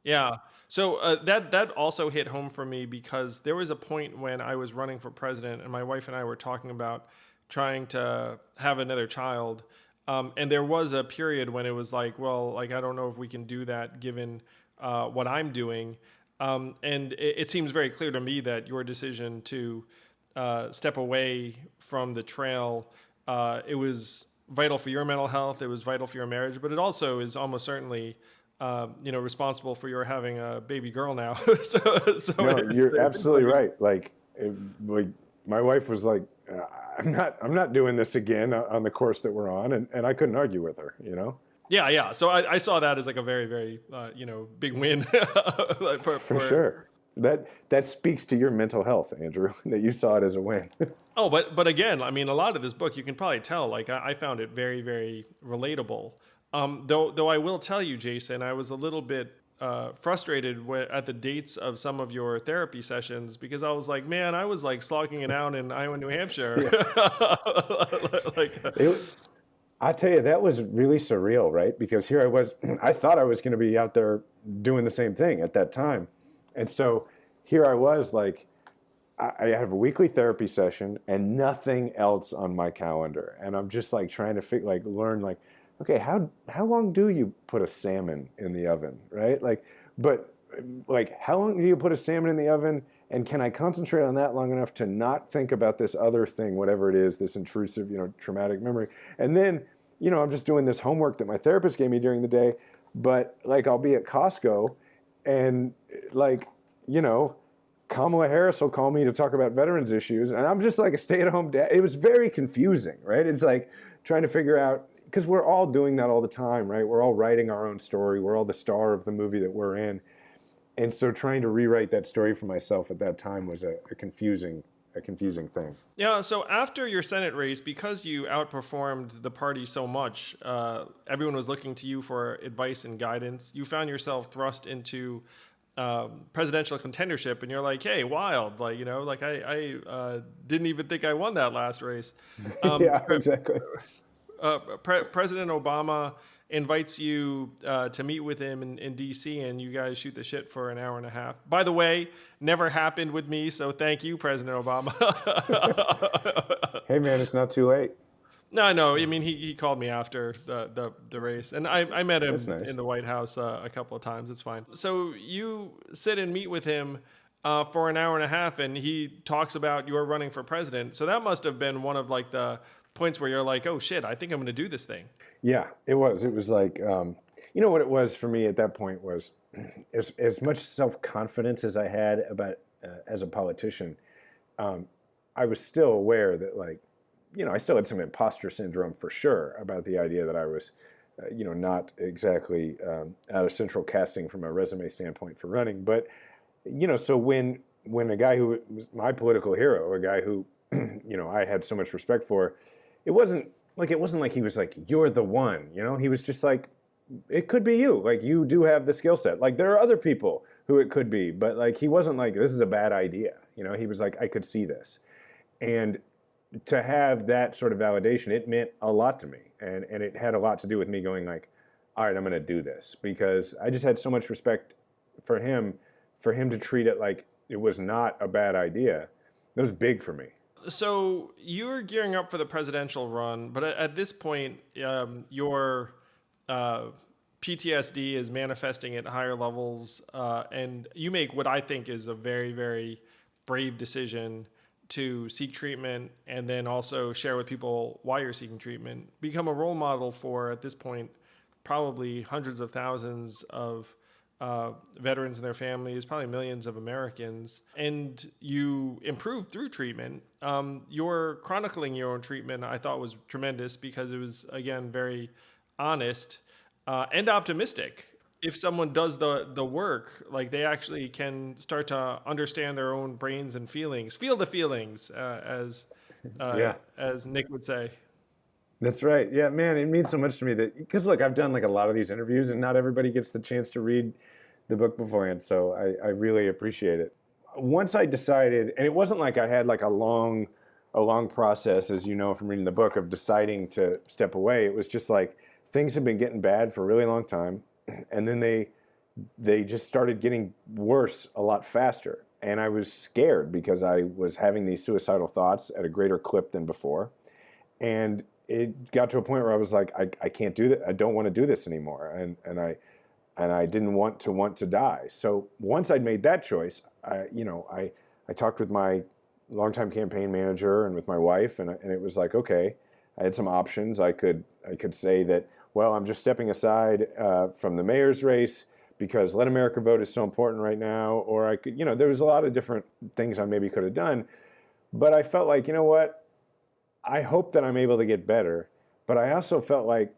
[SPEAKER 2] Yeah. So that also hit home for me, because there was a point when I was running for president, and my wife and I were talking about trying to have another child. And there was a period when it was like, well, like, I don't know if we can do that given what I'm doing. And it seems very clear to me that your decision to step away from the trail, it was vital for your mental health, it was vital for your marriage, but it also is almost certainly responsible for your having a baby girl now.
[SPEAKER 1] No, you're absolutely right. Like my wife was like, I'm not doing this again on the course that we're on, and I couldn't argue with her,
[SPEAKER 2] Yeah. So I saw that as like a very, very, big win.
[SPEAKER 1] For sure. That speaks to your mental health, Andrew, that you saw it as a win.
[SPEAKER 2] Oh, but again, I mean, a lot of this book, you can probably tell, like, I found it very, very relatable. Though I will tell you, Jason, I was a little bit frustrated at the dates of some of your therapy sessions, because I was like, man, I was like slogging it out in Iowa, New Hampshire.
[SPEAKER 1] Yeah. I tell you, that was really surreal, right? Because here I was, I thought I was going to be out there doing the same thing at that time. And so here I was, like, I have a weekly therapy session and nothing else on my calendar. And I'm just like trying to learn, like, okay, how long do you put a salmon in the oven, right? But how long do you put a salmon in the oven? And can I concentrate on that long enough to not think about this other thing, whatever it is, this intrusive, traumatic memory? And then, I'm just doing this homework that my therapist gave me during the day, but like I'll be at Costco and Kamala Harris will call me to talk about veterans issues, and I'm just like a stay-at-home dad. It was very confusing, right? It's like trying to figure out, because we're all doing that all the time, right? We're all writing our own story. We're all the star of the movie that we're in. And so trying to rewrite that story for myself at that time was a confusing thing.
[SPEAKER 2] Yeah, so after your Senate race, because you outperformed the party so much, everyone was looking to you for advice and guidance. You found yourself thrust into presidential contendership, and you're like, hey, wild, I didn't even think I won that last race.
[SPEAKER 1] Yeah, exactly.
[SPEAKER 2] President Obama invites you to meet with him in DC, and you guys shoot the shit for an hour and a half. By the way, never happened with me, so thank you, President Obama.
[SPEAKER 1] Hey man, it's not too late.
[SPEAKER 2] No, I mean, he called me after the race, and I met him
[SPEAKER 1] Nice.
[SPEAKER 2] in the White House a couple of times. It's fine. So you sit and meet with him for an hour and a half, and he talks about your running for president. So that must have been one of like the points where you're like, oh shit, I think I'm going to do this thing.
[SPEAKER 1] Yeah, it was. It was like, what it was for me at that point was as much self-confidence as I had about as a politician, I was still aware that I still had some imposter syndrome for sure about the idea that I was, not exactly out of central casting from a resume standpoint for running. But, so when a guy who was my political hero, a guy who, I had so much respect for, it wasn't like he was like, you're the one, he was just like, it could be you. Like, you do have the skill set. Like, there are other people who it could be, but like, he wasn't like, this is a bad idea. You know, he was like, I could see this. And to have that sort of validation, it meant a lot to me. And it had a lot to do with me going like, all right, I'm going to do this, because I just had so much respect for him to treat it like it was not a bad idea. It was big for me.
[SPEAKER 2] So you're gearing up for the presidential run, but at this point, your uh, PTSD is manifesting at higher levels, and you make what I think is a very, very brave decision to seek treatment, and then also share with people why you're seeking treatment. Become a role model for, at this point, probably hundreds of thousands of veterans and their families, probably millions of Americans, and you improve through treatment. Your chronicling your own treatment, I thought, was tremendous because it was, again, very honest and optimistic. If someone does the work, like, they actually can start to understand their own brains and feelings, feel the feelings,
[SPEAKER 1] Yeah,
[SPEAKER 2] as Nick would say.
[SPEAKER 1] that's right. Yeah, man, it means so much to me that, because look, I've done like a lot of these interviews, and not everybody gets the chance to read the book beforehand. So I really appreciate it. Once I decided, and it wasn't like I had like a long process, as you know from reading the book, of deciding to step away. It was just like, things had been getting bad for a really long time, and then they just started getting worse a lot faster. And I was scared because I was having these suicidal thoughts at a greater clip than before. And it got to a point where I was like, I can't do that. I don't want to do this anymore. And I didn't want to die. So once I'd made that choice, I talked with my longtime campaign manager and with my wife, and it was like, okay, I had some options. I could say that, well, I'm just stepping aside from the mayor's race because Let America Vote is so important right now. Or I could, there was a lot of different things I maybe could have done. But I felt like, you know what? I hope that I'm able to get better. But I also felt like,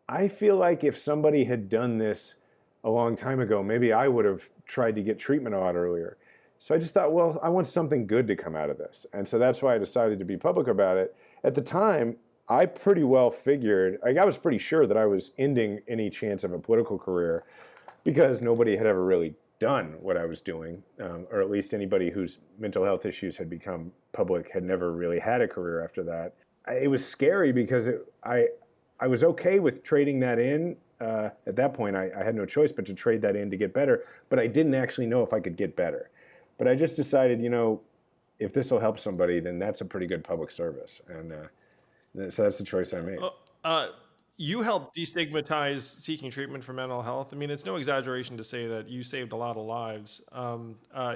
[SPEAKER 1] I feel like if somebody had done this a long time ago, maybe I would have tried to get treatment a lot earlier. So I just thought, well, I want something good to come out of this. And so that's why I decided to be public about it. At the time, I pretty well figured, like, I was pretty sure that I was ending any chance of a political career, because nobody had ever really done what I was doing, or at least anybody whose mental health issues had become public had never really had a career after that. It was scary because I was okay with trading that in. At that point, I had no choice but to trade that in to get better, but I didn't actually know if I could get better. But I just decided, if this will help somebody, then that's a pretty good public service. And so that's the choice I made.
[SPEAKER 2] Uh, you helped destigmatize seeking treatment for mental health. I mean, it's no exaggeration to say that you saved a lot of lives.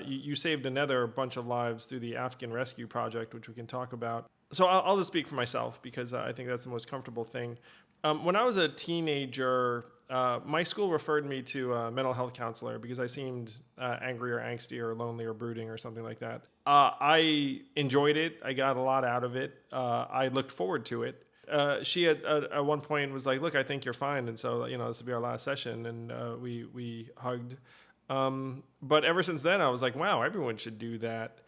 [SPEAKER 2] You saved another bunch of lives through the Afghan Rescue Project, which we can talk about. So I'll just speak for myself because I think that's the most comfortable thing. When I was a teenager, my school referred me to a mental health counselor because I seemed angry or angsty or lonely or brooding or something like that. I enjoyed it. I got a lot out of it. I looked forward to it. She at one point was like, "Look, I think you're fine," and so this will be our last session, and we hugged. But ever since then, I was like, "Wow, everyone should do that."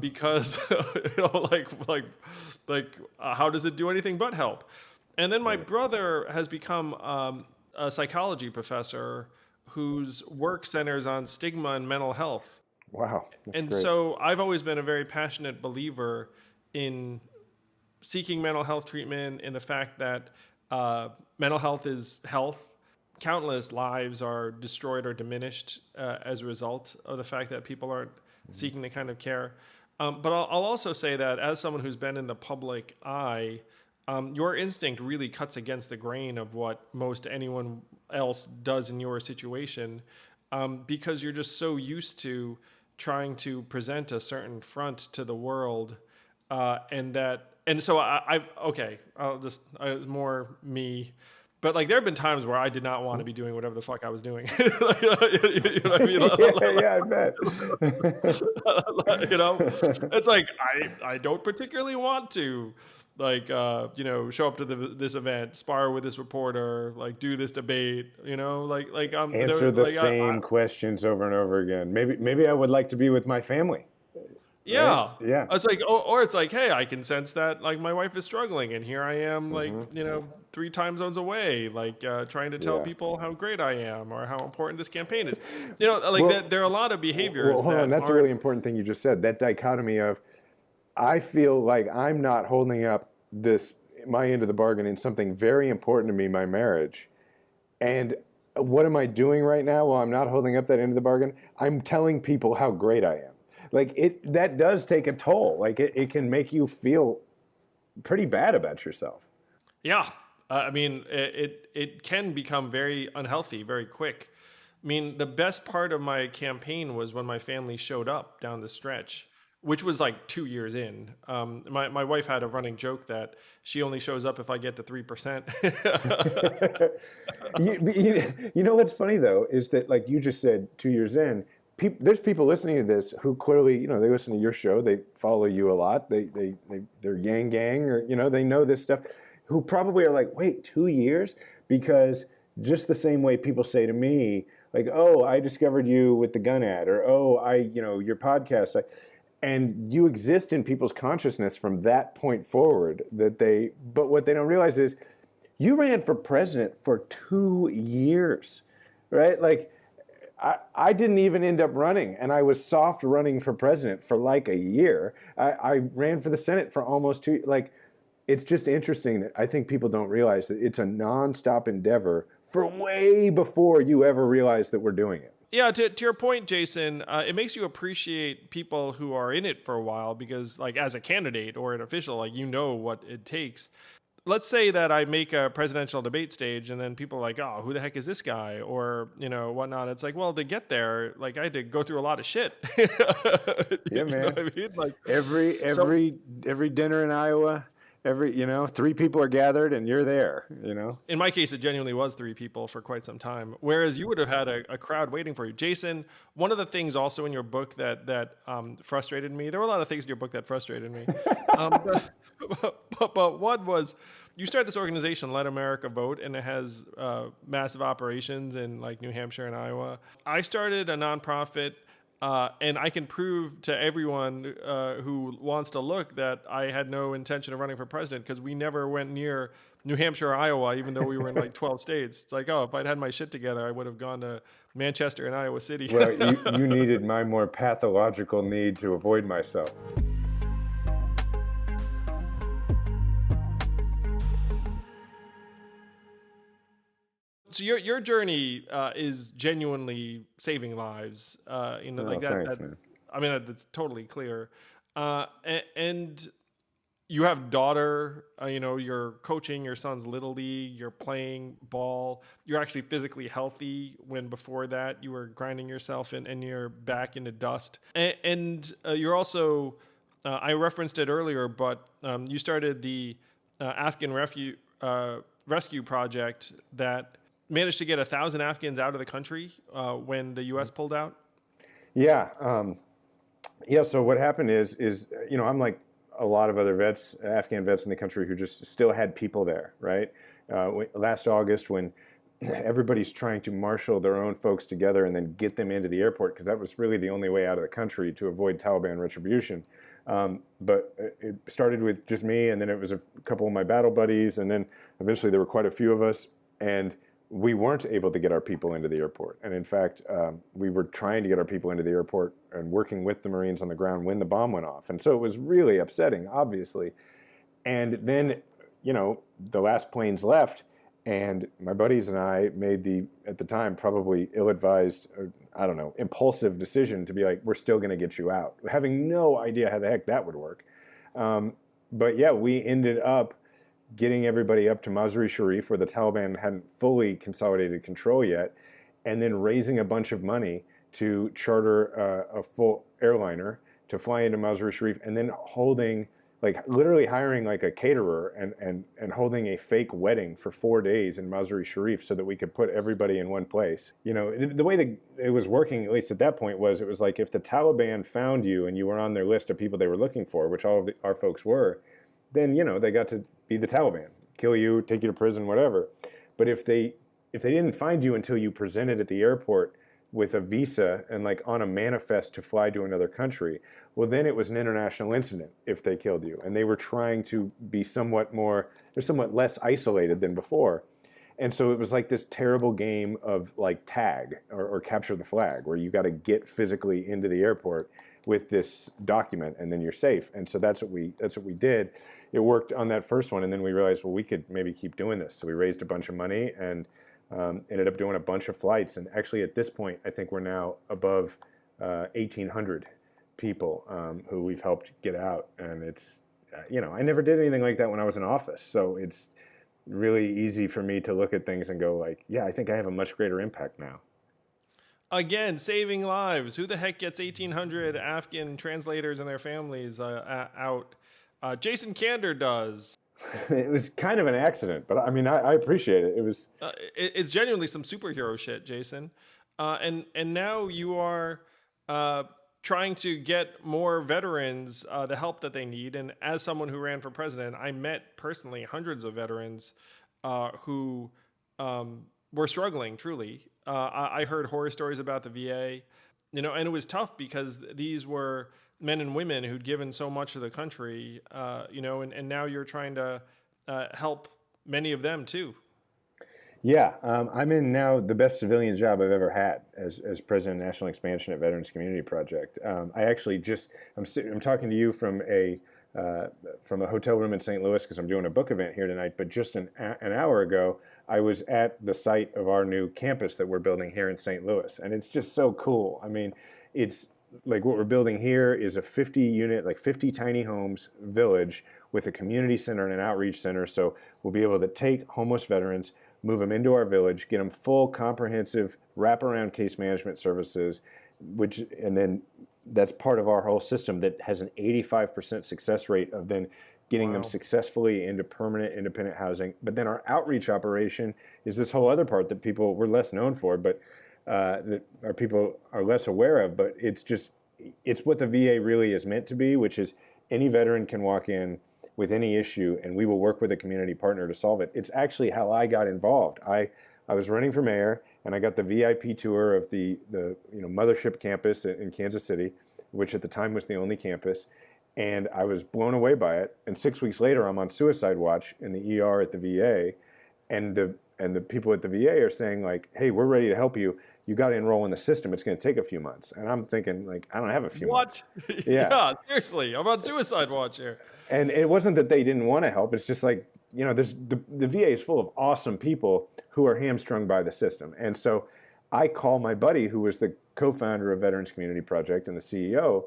[SPEAKER 2] Because how does it do anything but help? And then my
[SPEAKER 1] Right.
[SPEAKER 2] brother has become a psychology professor whose work centers on stigma and mental health.
[SPEAKER 1] Wow, that's
[SPEAKER 2] And
[SPEAKER 1] great.
[SPEAKER 2] so I've always been a very passionate believer in seeking mental health treatment, in the fact that mental health is health. Countless lives are destroyed or diminished as a result of the fact that people aren't seeking the kind of care. But I'll also say that as someone who's been in the public eye, your instinct really cuts against the grain of what most anyone else does in your situation, because you're just so used to trying to present a certain front to the world, and so I've okay, I'll just more me. But like, there have been times where I did not want to be doing whatever the fuck I was doing. You know what I
[SPEAKER 1] Yeah,
[SPEAKER 2] mean?
[SPEAKER 1] yeah, I bet.
[SPEAKER 2] You know, it's like I don't particularly want to show up to this event, spar with this reporter, like do this debate, like
[SPEAKER 1] Answer the
[SPEAKER 2] like
[SPEAKER 1] same questions over and over again. Maybe I would like to be with my family. right?
[SPEAKER 2] Yeah.
[SPEAKER 1] Yeah.
[SPEAKER 2] I was like, oh, or it's like, hey, I can sense that like my wife is struggling, and here I am, like,
[SPEAKER 1] Hmm.
[SPEAKER 2] 3 time zones away, like trying to tell
[SPEAKER 1] Yeah.
[SPEAKER 2] people how great I am or how important this campaign is. Like
[SPEAKER 1] Well,
[SPEAKER 2] there are a lot of
[SPEAKER 1] well,
[SPEAKER 2] behaviors
[SPEAKER 1] hold on.
[SPEAKER 2] that
[SPEAKER 1] That's a
[SPEAKER 2] aren't.
[SPEAKER 1] really important thing you just said. That dichotomy of I feel like I'm not holding up this my end of the bargain in something very important to me, my marriage. And what am I doing right now while I'm not holding up that end of the bargain? I'm telling people how great I am. Like that does take a toll. Like it can make you feel pretty bad about yourself.
[SPEAKER 2] Yeah, I mean, it can become very unhealthy very quick. I mean, the best part of my campaign was when my family showed up down the stretch, which was like 2 years in. My wife had a running joke that she only shows up if I get to 3%.
[SPEAKER 1] You know what's funny though is that like you just said 2 years in, there's people listening to this who clearly they listen to your show, they follow you a lot, they're Yang Gang or they know this stuff, who probably are like, wait, 2 years? Because just the same way people say to me, like, oh, I discovered you with the gun ad, or oh, your podcast, and you exist in people's consciousness from that point forward. But what they don't realize is you ran for president for 2 years, right? Like, I didn't even end up running, and I was soft running for president for like a year. I ran for the Senate for almost two. Like, it's just interesting that I think people don't realize that it's a nonstop endeavor for way before you ever realize that we're doing it.
[SPEAKER 2] Yeah, to your point, Jason, it makes you appreciate people who are in it for a while because, like, as a candidate or an official, like, what it takes. Let's say that I make a presidential debate stage and then people are like, oh, who the heck is this guy? Or, whatnot. It's like, well, to get there, like I had to go through a lot of shit.
[SPEAKER 1] Yeah,
[SPEAKER 2] You know
[SPEAKER 1] man.
[SPEAKER 2] what I mean? Like,
[SPEAKER 1] Every
[SPEAKER 2] so
[SPEAKER 1] every every dinner in Iowa, three people are gathered and you're there.
[SPEAKER 2] in my case, it genuinely was 3 people for quite some time. Whereas you would have had a crowd waiting for you. Jason, one of the things also in your book that frustrated me, there were a lot of things in your book that frustrated me. But one was you start this organization, Let America Vote, and it has massive operations in like New Hampshire and Iowa. I started a nonprofit, and I can prove to everyone who wants to look that I had no intention of running for president because we never went near New Hampshire or Iowa, even though we were in like 12 states. It's like, oh, if I'd had my shit together, I would have gone to Manchester and Iowa City.
[SPEAKER 1] Well, you needed my more pathological need to avoid myself.
[SPEAKER 2] So your journey is genuinely saving lives.
[SPEAKER 1] Oh,
[SPEAKER 2] Like that.
[SPEAKER 1] thanks,
[SPEAKER 2] That's
[SPEAKER 1] man.
[SPEAKER 2] I mean that's totally clear. And you have daughter. You're coaching your son's little league. You're playing ball. You're actually physically healthy when before that you were grinding yourself and you're back into dust. And you're also. I referenced it earlier, but you started the Afghan rescue project that managed to get 1,000 Afghans out of the country when the U.S. pulled out.
[SPEAKER 1] Yeah, yeah. So what happened is I'm like a lot of other vets, Afghan vets in the country who just still had people there, right? Last August, when everybody's trying to marshal their own folks together and then get them into the airport, because that was really the only way out of the country to avoid Taliban retribution. But it started with just me, and then it was a couple of my battle buddies, and then eventually there were quite a few of us, and we weren't able to get our people into the airport. And in fact, we were trying to get our people into the airport and working with the Marines on the ground when the bomb went off. And so it was really upsetting, obviously. And then, the last planes left, and my buddies and I made at the time, probably ill-advised, or, I don't know, impulsive decision to be like, we're still going to get you out, having no idea how the heck that would work. But yeah, we ended up getting everybody up to Mazar-e-Sharif, where the Taliban hadn't fully consolidated control yet, and then raising a bunch of money to charter a full airliner to fly into Mazar-e-Sharif, and then literally hiring like a caterer and holding a fake wedding for 4 days in Mazar-e-Sharif so that we could put everybody in one place. The way that it was working, at least at that point, was it was like if the Taliban found you and you were on their list of people they were looking for, which all of our folks were, then they got to be the Taliban, kill you, take you to prison, whatever. But if they didn't find you until you presented at the airport with a visa and like on a manifest to fly to another country, well, then it was an international incident if they killed you. And they were trying to be somewhat more, they're somewhat less isolated than before. And so it was like this terrible game of like tag or capture the flag, where you got to get physically into the airport with this document, and then you're safe. And so that's what we did. It worked on that first one, and then we realized, well, we could maybe keep doing this. So we raised a bunch of money and ended up doing a bunch of flights. And actually, at this point, I think we're now above 1,800 people who we've helped get out. And it's, I never did anything like that when I was in office. So it's really easy for me to look at things and go like, yeah, I think I have a much greater impact now.
[SPEAKER 2] Again, saving lives. Who the heck gets 1,800 Afghan translators and their families out? Jason Kander does.
[SPEAKER 1] It was kind of an accident, but I mean, I appreciate it. It was,
[SPEAKER 2] It's genuinely some superhero shit, Jason. And now you are trying to get more veterans the help that they need. And as someone who ran for president, I met personally hundreds of veterans who were struggling truly. I heard horror stories about the VA, and it was tough because these were men and women who'd given so much to the country, and now you're trying to help many of them too.
[SPEAKER 1] yeah. I'm in now the best civilian job I've ever had as president of national expansion at Veterans Community Project. I actually I'm talking to you from a hotel room in St. Louis because I'm doing a book event here tonight. But just an hour ago, I was at the site of our new campus that we're building here in St. Louis, and it's just so cool. I mean, it's like what we're building here is a 50 unit, like 50 tiny homes village with a community center and an outreach center. So we'll be able to take homeless veterans, move them into our village, get them full comprehensive wraparound case management services, and then that's part of our whole system that has an 85% success rate of then getting them
[SPEAKER 2] Wow.
[SPEAKER 1] successfully into permanent independent housing. But then our outreach operation is this whole other part that people were less known for, but that our people are less aware of. But it's what the VA really is meant to be, which is any veteran can walk in with any issue, and we will work with a community partner to solve it. It's actually how I got involved. I was running for mayor, and I got the VIP tour of the mothership campus in Kansas City, which at the time was the only campus, and I was blown away by it. And 6 weeks later, I'm on suicide watch in the ER at the VA, and the people at the VA are saying like, "Hey, we're ready to help you. You got to enroll in the system. It's going to take a few months." And I'm thinking like, I don't have a few months.
[SPEAKER 2] What?
[SPEAKER 1] Yeah.
[SPEAKER 2] Yeah, seriously. I'm on suicide watch here.
[SPEAKER 1] And it wasn't that they didn't want to help. It's just like, the VA is full of awesome people who are hamstrung by the system. And so I call my buddy who was the co-founder of Veterans Community Project and the CEO,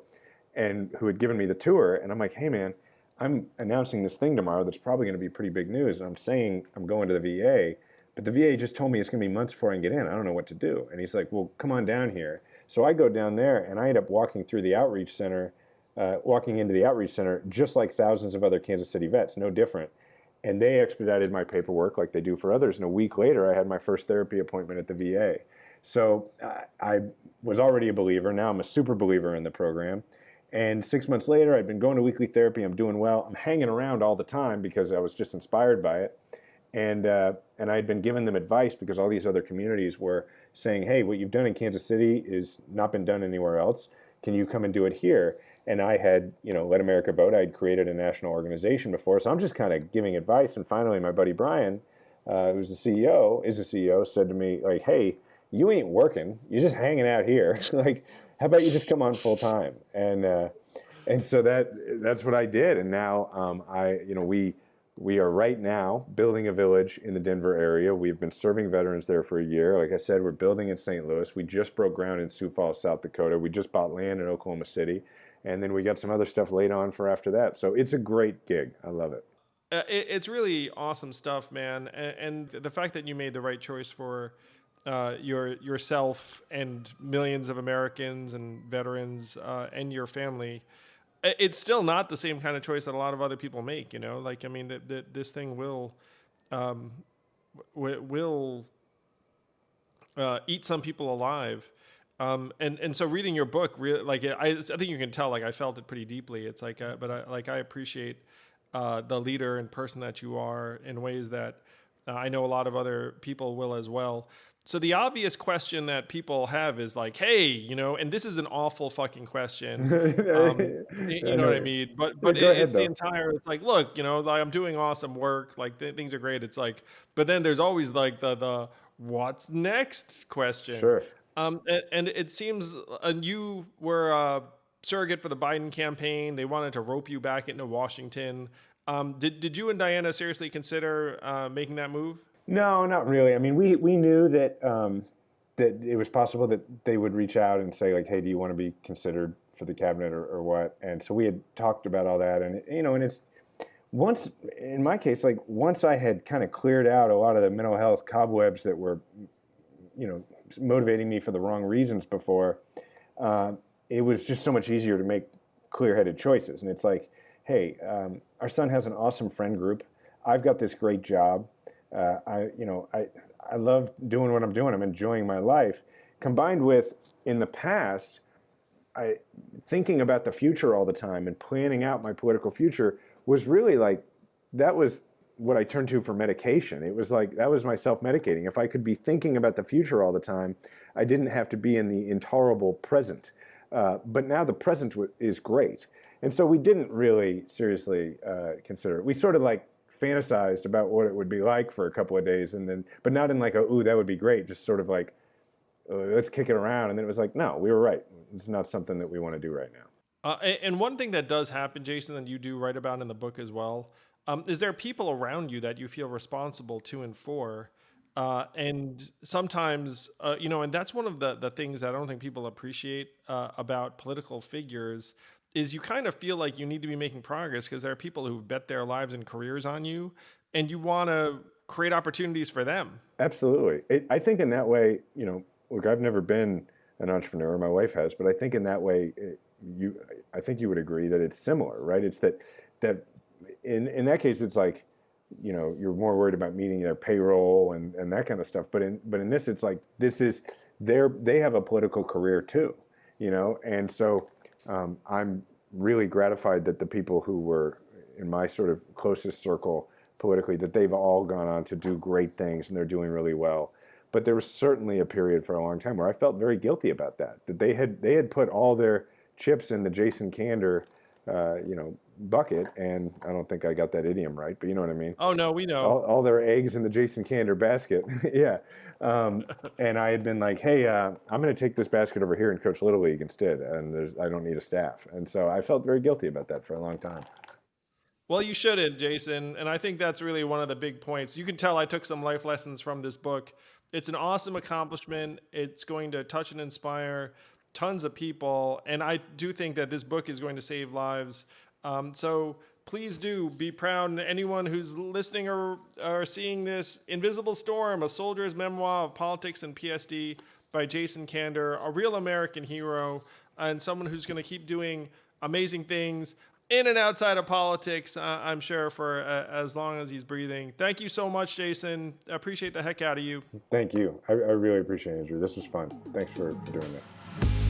[SPEAKER 1] and who had given me the tour. And I'm like, hey man, I'm announcing this thing tomorrow that's probably going to be pretty big news. And I'm saying I'm going to the VA, but the VA just told me it's going to be months before I can get in. I don't know what to do. And he's like, well, come on down here. So I go down there, and I end up walking into the outreach center just like thousands of other Kansas City vets, no different. And they expedited my paperwork like they do for others. And a week later, I had my first therapy appointment at the VA. So I was already a believer. Now I'm a super believer in the program. And 6 months later, I'd been going to weekly therapy. I'm doing well. I'm hanging around all the time because I was just inspired by it. And I had been giving them advice because all these other communities were saying, hey, what you've done in Kansas City is not been done anywhere else. Can you come and do it here? And I had, Let America Vote. I had created a national organization before. So I'm just kind of giving advice. And finally, my buddy Brian, who's the CEO, said to me, like, hey, you ain't working. You're just hanging out here. Like, how about you just come on full time? And so that's what I did. And now we are right now building a village in the Denver area. We've been serving veterans there for a year. Like I said, we're building in St. Louis. We just broke ground in Sioux Falls, South Dakota. We just bought land in Oklahoma City. And then we got some other stuff laid on for after that. So it's a great gig. I love it.
[SPEAKER 2] It's really awesome stuff, man. And the fact that you made the right choice for yourself and millions of Americans and veterans and your family, it's still not the same kind of choice that a lot of other people make. Like, I mean, this thing will will eat some people alive. And so reading your book, really, like, I think you can tell, like, I felt it pretty deeply. It's like, but I appreciate the leader and person that you are in ways that I know a lot of other people will as well. So the obvious question that people have is like, hey, and this is an awful fucking question. Um,
[SPEAKER 1] I
[SPEAKER 2] you know what I
[SPEAKER 1] know.
[SPEAKER 2] mean? But
[SPEAKER 1] Yeah, go ahead
[SPEAKER 2] it's the
[SPEAKER 1] though.
[SPEAKER 2] entire. It's like, look, like I'm doing awesome work. Like things are great. It's like, but then there's always like the what's next question.
[SPEAKER 1] Sure.
[SPEAKER 2] And it seems, and you were a surrogate for the Biden campaign. They wanted to rope you back into Washington. Did you and Diana seriously consider making that move?
[SPEAKER 1] No, not really. I mean, we knew that that it was possible that they would reach out and say like, "Hey, do you want to be considered for the cabinet or what?" And so we had talked about all that, and and it's once in my case, like once I had kind of cleared out a lot of the mental health cobwebs that were, motivating me for the wrong reasons before, uh, it was just so much easier to make clear-headed choices. And it's like, hey, our son has an awesome friend group. I've got this great job. I love doing what I'm doing. I'm enjoying my life. Combined with in the past, I thinking about the future all the time and planning out my political future was really like that was what I turned to for medication. It was like that was my self-medicating. If I could be thinking about the future all the time, I didn't have to be in the intolerable present. But now the present is great, and so we didn't really seriously consider it. We sort of like fantasized about what it would be like for a couple of days, and then, but not in like a ooh that would be great. Just sort of like let's kick it around, and then it was like no, we were right. It's not something that we want to do right now.
[SPEAKER 2] And one thing that does happen, Jason, that you do write about in the book as well, is there people around you that you feel responsible to and for? And sometimes, and that's one of the things that I don't think people appreciate about political figures is you kind of feel like you need to be making progress because there are people who've bet their lives and careers on you, and you want to create opportunities for them.
[SPEAKER 1] Absolutely. I think in that way, look, I've never been an entrepreneur. My wife has, but I think in that way, I think you would agree that it's similar, right? It's that in that case, it's like, you're more worried about meeting their payroll and that kind of stuff. But in this, it's like they have a political career too, and so I'm really gratified that the people who were in my sort of closest circle politically, that they've all gone on to do great things and they're doing really well. But there was certainly a period for a long time where I felt very guilty about that they had put all their chips in the Jason Kander, bucket, and I don't think I got that idiom right, but you know what I mean.
[SPEAKER 2] Oh no, we know.
[SPEAKER 1] All their eggs in the Jason Kander basket, yeah. And I had been like, hey, I'm going to take this basket over here and coach Little League instead, and I don't need a staff, and so I felt very guilty about that for a long time.
[SPEAKER 2] Well, you shouldn't, Jason. And I think that's really one of the big points. You can tell I took some life lessons from this book. It's an awesome accomplishment. It's going to touch and inspire tons of people. And I do think that this book is going to save lives. So please do be proud. And anyone who's listening or seeing this, Invisible Storm, A Soldier's Memoir of Politics and PTSD by Jason Kander, a real American hero and someone who's going to keep doing amazing things in and outside of politics, I'm sure, for as long as he's breathing. Thank you so much, Jason. I appreciate the heck out of you.
[SPEAKER 1] Thank you. I really appreciate it, Andrew. This was fun. Thanks for doing this.